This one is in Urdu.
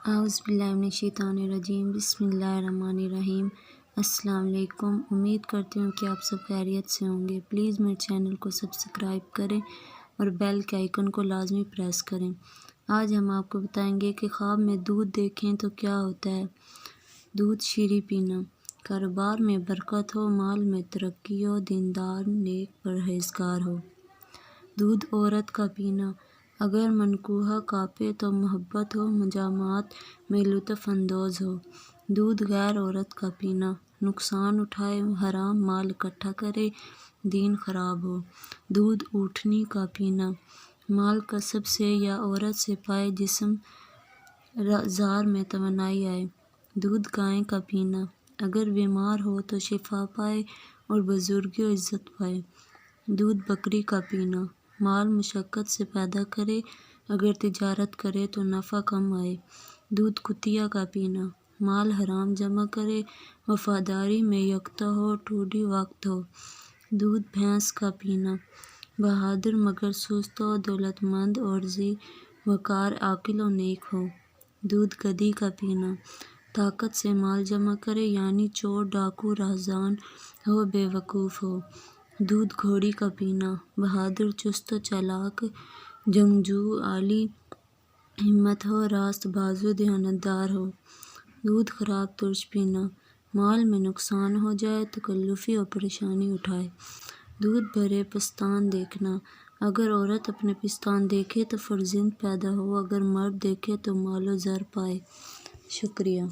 اعوذ باللہ من الشیطان الرجیم، بسم اللہ الرحمن الرحیم۔ السلام علیکم، امید کرتی ہوں کہ آپ سب خیریت سے ہوں گے۔ پلیز میرے چینل کو سبسکرائب کریں اور بیل کے آئیکن کو لازمی پریس کریں۔ آج ہم آپ کو بتائیں گے کہ خواب میں دودھ دیکھیں تو کیا ہوتا ہے۔ دودھ شیریں پینا، کاروبار میں برکت ہو، مال میں ترقی ہو، دیندار نیک پرہیزگار ہو۔ دودھ عورت کا پینا، اگر منقوہ کانپے تو محبت ہو، مجامعات میں لطف اندوز ہو۔ دودھ غیر عورت کا پینا، نقصان اٹھائے، حرام مال اکٹھا کرے، دین خراب ہو۔ دودھ اونٹنی کا پینا، مال کسب سے یا عورت سے پائے جسم زار میں توانائی آئے۔ دودھ گائے کا پینا، اگر بیمار ہو تو شفا پائے اور بزرگی و عزت پائے۔ دودھ بکری کا پینا، مال مشقت سے پیدا کرے، اگر تجارت کرے تو نفع کم آئے۔ دودھ کتیا کا پینا، مال حرام جمع کرے، وفاداری میں یکتا ہو، ٹوٹی وقت ہو۔ دودھ بھینس کا پینا، بہادر مگر سست ہو، دولت مند اور ذی وقار، عاقل و نیک ہو۔ دودھ گدھی کا پینا، طاقت سے مال جمع کرے، یعنی چور ڈاکو رہزن ہو، بے وقوف ہو۔ دودھ گھوڑی کا پینا، بہادر چست و چالاک جنگجو، عالی ہمت ہو، راست بازو دیانتدار ہو۔ دودھ خراب ترش پینا، مال میں نقصان ہو جائے، تکلفی اور پریشانی اٹھائے۔ دودھ بھرے پستان دیکھنا، اگر عورت اپنے پستان دیکھے تو فرزند پیدا ہو، اگر مرد دیکھے تو مال و زر پائے۔ شکریہ۔